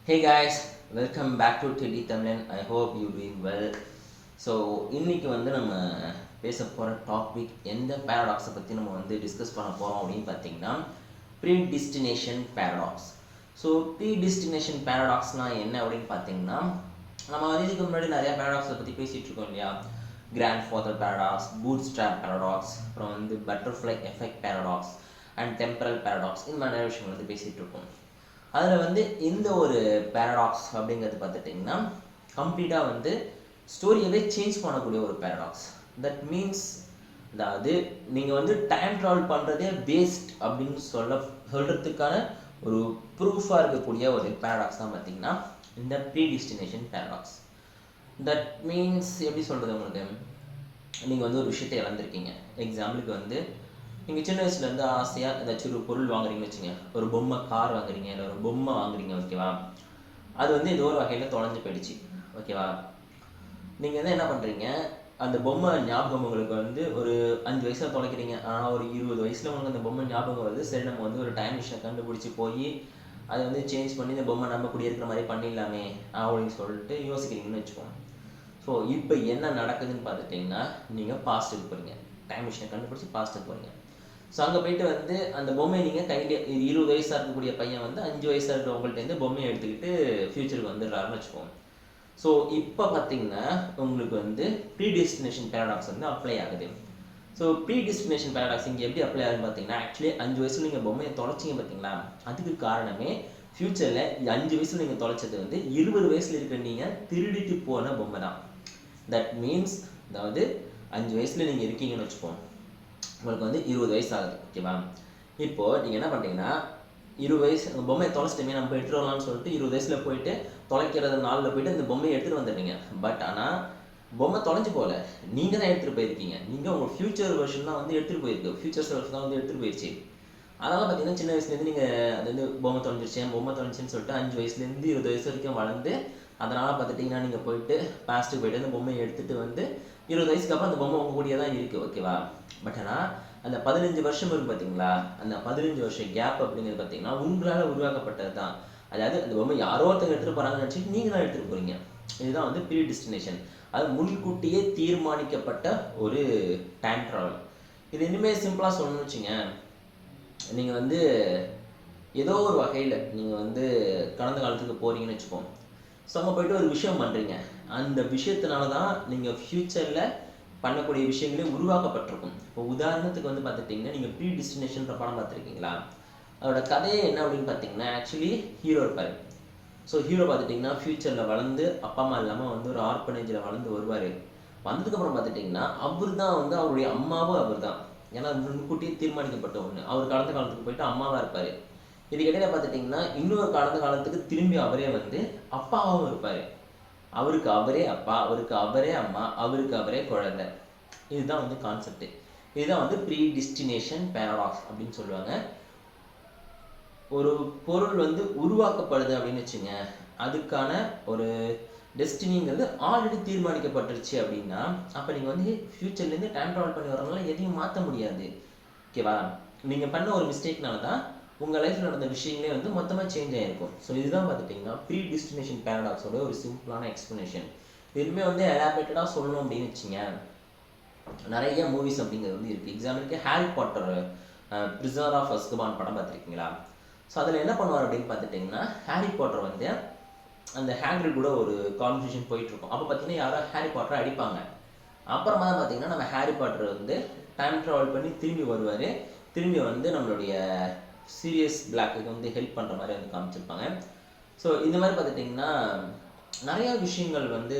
Hey guys, welcome back to Teddy Tamlin. I hope you doing well. So இன்றைக்கி வந்து நம்ம பேச போகிற டாபிக் எந்த பேரடாக்ஸை பற்றி நம்ம வந்து டிஸ்கஸ் பண்ண போகிறோம் அப்படின்னு பார்த்தீங்கன்னா ப்ரீடிஸ்டினேஷன் பேரடாக்ஸ். ஸோ ப்ரீடிஸ்டினேஷன் பேரடாக்ஸ்னால் என்ன அப்படின்னு பார்த்தீங்கன்னா நம்ம வந்து இதுக்கு முன்னாடி நிறையா பேரடாக்ஸை பற்றி பேசிகிட்டு இருக்கோம் இல்லையா. Grandfather paradox, bootstrap paradox, அப்புறம் வந்து butterfly effect paradox and temporal paradox, இந்த மாதிரி நிறைய விஷயங்கள் வந்து பேசிகிட்டு இருக்கோம். அதில் வந்து இந்த ஒரு பேரடாக்ஸ் அப்படிங்கிறது பார்த்துட்டிங்கன்னா கம்ப்ளீட்டாக வந்து ஸ்டோரியவே சேஞ்ச் பண்ணக்கூடிய ஒரு பேரடாக்ஸ். தட் மீன்ஸ் அதாவது நீங்கள் வந்து டைம் ட்ராவல் பண்ணுறதே வேஸ்ட் அப்படின்னு சொல்கிறதுக்கான ஒரு ப்ரூஃபாக இருக்கக்கூடிய ஒரு பேரடாக்ஸ் தான் பார்த்திங்கன்னா இந்த ப்ரீடிஸ்டினேஷன் பேரடாக்ஸ். தட் மீன்ஸ் எப்படி சொல்கிறது, உங்களுக்கு நீங்கள் வந்து ஒரு விஷயத்தை இழந்திருக்கீங்க. எக்ஸாம்பிளுக்கு வந்து நீங்கள் சின்ன வயசுலேருந்து ஆசையாக ஏதாச்சும் ஒரு பொருள் வாங்குறீங்கன்னு வச்சுங்க, ஒரு பொம்மை கார் வாங்குறீங்க, இல்லை ஒரு பொம்மை வாங்குறீங்க, ஓகேவா. அது வந்து ஏதோ ஒரு வகையில் தொலைஞ்சு போயிடுச்சு, ஓகேவா. நீங்கள் வந்து என்ன பண்ணுறீங்க, அந்த பொம்மை ஞாபகம் உங்களுக்கு வந்து ஒரு 5 வயசில் தொலைக்கிறீங்க. ஆனால் ஒரு 20 வயசில் உங்களுக்கு அந்த பொம்மை ஞாபகம் வருது. சரி, நம்ம வந்து ஒரு டைம் மிஷினை கண்டுபிடிச்சி போய் அதை வந்து சேஞ்ச் பண்ணி இந்த பொம்மை நம்ம குடியிருக்கிற மாதிரி பண்ணிடலாமே அப்படின்னு சொல்லிட்டு யோசிக்கிறீங்கன்னு வச்சுக்கோங்க. ஸோ இப்போ என்ன நடக்குதுன்னு பார்த்துட்டிங்கன்னா நீங்கள் பாஸ்ட்டுக்கு போகிறீங்க, டைம் மிஷினை கண்டுபிடிச்சி பாஸ்ட்டுக்கு போகிறீங்க. ஸோ அங்கே போயிட்டு வந்து அந்த பொம்மையை நீங்கள் கையில் 20 வயசாக இருக்கக்கூடிய பையன் வந்து 5 வயசாக இருக்கிறவங்கள்ட்டேருந்து பொம்மையை எடுத்துக்கிட்டு ஃப்யூச்சருக்கு வந்துடுறாருன்னு வச்சுக்கோங்க. ஸோ இப்போ பார்த்தீங்கன்னா உங்களுக்கு வந்து ப்ரீடெஸ்டினேஷன் பேரடாக்ஸ் வந்து அப்ளை ஆகுது. ஸோ ப்ரீடெஸ்டினேஷன் பேரடாக்ஸ் இங்கே எப்படி அப்ளை ஆகுதுன்னு பார்த்தீங்கன்னா, ஆக்சுவலி 5 வயசில் நீங்கள் பொம்மையை தொலைச்சிங்க பார்த்தீங்களா, அதுக்கு காரணமே ஃப்யூச்சரில் 5 வயசில் நீங்கள் தொலைச்சது வந்து 20 வயசில் இருக்கிற நீங்கள் திருடிட்டு போன பொம்மை தான். தட் மீன்ஸ் அதாவது 5 வயசில் நீங்கள் இருக்கீங்கன்னு வச்சுப்போம், உங்களுக்கு வந்து 20 வயசு ஆகுது, ஓகேவா. இப்போது நீங்கள் என்ன பண்ணுறீங்கன்னா 20 வயசு அந்த பொம்மையை தொலைச்சிட்டுமே நம்ம எடுத்துகிட்டு வரலாம்னு சொல்லிட்டு 20 வயசில் போயிட்டு தொலைக்கிறது நாளில் போயிட்டு அந்த பொம்மையை எடுத்துகிட்டு வந்துடுறீங்க. பட் ஆனால் பொம்மை தொலைஞ்சு போகல, நீங்கள் தான் எடுத்துகிட்டு போயிருக்கீங்க. நீங்கள் உங்கள் ஃபியூச்சர் வெர்ஷன் தான் வந்து எடுத்துகிட்டு போயிருக்கு, ஃபியூச்சர் செல்ஃப் தான் வந்து எடுத்துகிட்டு போயிடுச்சு. அதனால் பார்த்தீங்கன்னா சின்ன வயசுலேருந்து நீங்கள் அது வந்து பொம்மை தொலைஞ்சிருச்சுன்னு சொல்லிட்டு 5 வயசுலேருந்து 20 வயசு வரைக்கும் வளர்ந்து, அதனால் பார்த்துட்டிங்கன்னா நீங்கள் போயிட்டு பாஸ்ட்டுக்கு போயிட்டு அந்த பொம்மையை எடுத்துகிட்டு வந்து 20 வயசுக்கு அப்புறம் அந்த பொம்மை உங்கள் கூடிய தான் இருக்குது, ஓகேவா. பட் ஆனால் அந்த 15 வருஷம் இருக்குது பார்த்தீங்களா, அந்த 15 வருஷம் கேப் அப்படிங்கிறது பார்த்தீங்கன்னா உங்களால் உருவாக்கப்பட்டது தான். அதாவது அந்த பொம்மை யாரோ ஒருத்தங்க எடுத்துகிட்டு போகிறாங்கன்னு நினச்சிட்டு நீங்கள் தான் எடுத்துகிட்டு போகிறீங்க. இதுதான் வந்து ப்ரீடிஸ்டினேஷன். அது முன்கூட்டியே தீர்மானிக்கப்பட்ட ஒரு டைம் ட்ராவல். இது இனிமேல் சிம்பிளாக சொல்லணும்னு வச்சுங்க, நீங்கள் வந்து ஏதோ ஒரு வகையில் நீங்கள் வந்து கடந்த காலத்துக்கு போகிறீங்கன்னு வச்சுப்போம். ஸோ அங்கே போய்ட்டு ஒரு விஷயம் பண்ணுறீங்க, அந்த விஷயத்தினால தான் நீங்கள் ஃப்யூச்சரில் பண்ணக்கூடிய விஷயங்களே உருவாக்கப்பட்டிருக்கும். இப்போ உதாரணத்துக்கு வந்து பார்த்துட்டிங்கன்னா நீங்கள் ப்ரீடிஸ்டினேஷன்ற படம் பார்த்துருக்கீங்களா, அதோட கதையே என்ன அப்படின்னு பார்த்தீங்கன்னா ஆக்சுவலி ஹீரோ இருப்பார். ஸோ ஹீரோ பார்த்துட்டிங்கன்னா ஃப்யூச்சரில் வளர்ந்து அப்பா அம்மா இல்லாமல் வந்து ஒரு ஆர்பனேஜில் வளர்ந்து வருவார். வந்ததுக்கப்புறம் பார்த்துட்டிங்கன்னா அவர் தான் வந்து அவருடைய அம்மாவும் அவர் தான். ஏன்னா முன்கூட்டியே தீர்மானிக்கப்பட்ட ஒன்று. அவர் கடந்த காலத்துக்கு போயிட்டு அம்மாவாக இருப்பார். இதுக்கிடையில பார்த்துட்டிங்கன்னா இன்னொரு கடந்த காலத்துக்கு திரும்பி அவரே வந்து அப்பாவாகவும் இருப்பார். அவருக்கு அவரே அப்பா, அவருக்கு அவரே அம்மா, அவருக்கு அவரே குழந்தை. இதுதான் வந்து கான்செப்ட். இதுதான் வந்து ப்ரீடிஸ்டினேஷன் பேரடாக்ஸ் அப்படின்னு சொல்லுவாங்க. ஒரு பொருள் வந்து உருவாக்கப்படுது அப்படின்னு வச்சுங்க, அதுக்கான ஒரு டெஸ்டினிங்கிறது ஆல்ரெடி தீர்மானிக்கப்பட்டுருச்சு அப்படின்னா, அப்போ நீங்கள் வந்து ஃப்யூச்சர்லேருந்து டைம் ட்ராவல் பண்ணி வரனால எதையும் மாற்ற முடியாது, ஓகேவா. நீங்கள் பண்ண ஒரு மிஸ்டேக்னால தான் உங்கள் லைஃப்பில் நடந்த விஷயங்களே வந்து மொத்தமாக சேஞ்ச் ஆகிருக்கும். ஸோ இதுதான் பார்த்துட்டிங்கன்னா ப்ரீடிஸ்டினேஷன் பேரடாக்ஸோட ஒரு சிம்பிளான எக்ஸ்ப்ளனேஷன். இதுவுமே வந்து எலாபரேட்டடாக சொல்லணும் அப்படின்னு வச்சுங்க, நிறைய மூவிஸ் அப்படிங்கிறது வந்து இருக்குது. எக்ஸாம்பிளுக்கு ஹாரி பாட்டர் பிரிசனர் ஆஃப் அஸ்கபான் படம் பார்த்துருக்கீங்களா. ஸோ அதில் என்ன பண்ணுவார் அப்படின்னு பார்த்துட்டிங்கன்னா, ஹாரி பாட்டர் வந்து அந்த ஹேக்ரிட் கூட ஒரு கான்வர்சேஷன் போயிட்டுருக்கும். அப்போ பார்த்தீங்கன்னா யாரோ ஹாரி பாட்டரை அடிப்பாங்க. அப்புறமா தான் பார்த்தீங்கன்னா நம்ம ஹாரி பாட்டர் வந்து டைம் ட்ராவல் பண்ணி திரும்பி வருவார். திரும்பி வந்து நம்மளுடைய சீரியஸ் பிளாக்குக்கு வந்து ஹெல்ப் பண்ணுற மாதிரி வந்து காமிச்சிருப்பாங்க. ஸோ இந்த மாதிரி பார்த்துட்டிங்கன்னா நிறையா விஷயங்கள் வந்து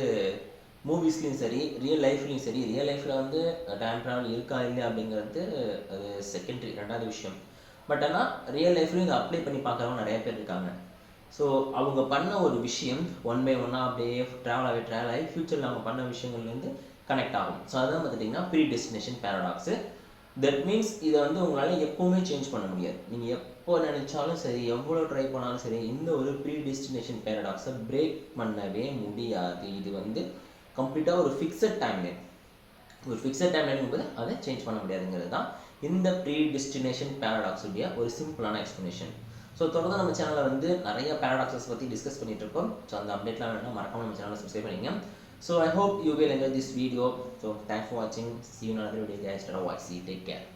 மூவிஸ்லேயும் சரி, ரியல் லைஃப்லேயும் சரி. ரியல் லைஃப்பில் வந்து டைம் ட்ராவல் இருக்கா இல்லையா அப்படிங்கிறது அது செகண்டரி, ரெண்டாவது விஷயம். பட் ஆனால் ரியல் லைஃப்லையும் இதை அப்ளை பண்ணி பார்க்குறவங்க நிறைய பேர் இருக்காங்க. ஸோ அவங்க பண்ண ஒரு விஷயம் ஒன் பை ஒன்னாக அப்படியே ட்ராவல் ஆகி ஃப்யூச்சரில் அவங்க பண்ண விஷயங்கள்லேருந்து கனெக்ட் ஆகும். ஸோ அதுதான் பார்த்துட்டிங்கன்னா ப்ரீடெஸ்டினேஷன் பேரடாக்ஸு. தட் மீன்ஸ் இதை வந்து உங்களால் எப்போவுமே சேஞ்ச் பண்ண முடியாது. நீங்கள் எப்போ நினச்சாலும் சரி, எவ்வளோ ட்ரை பண்ணாலும் சரி, இந்த ஒரு ப்ரீடெஸ்டினேஷன் பேரடாக்ஸை பிரேக் பண்ணவே முடியாது. இது வந்து கம்ப்ளீட்டாக ஒரு ஃபிக்ஸட் டைம்லைன். ஒரு ஃபிக்ஸட் டைம்லைன் போது அதை சேஞ்ச் பண்ண முடியாதுங்கிறது தான் இந்த ப்ரீடெஸ்டினேஷன் பேரடாக்ஸுடைய ஒரு சிம்பிளான எக்ஸ்ப்ளனேஷன். ஸோ தொடர்ந்து நம்ம சேனலில் வந்து நிறைய பேரடாக்ஸஸ் பற்றி டிஸ்கஸ் பண்ணிட்டு இருக்கோம். ஸோ அந்த அப்டேட்லாம் வேணும்னா மறக்காம நம்ம சேனலை சப்ஸ்கிரைப் பண்ணிங்க. So I hope you will enjoy this video. So thanks for வாட்சிங். See you in another video guys. Take care.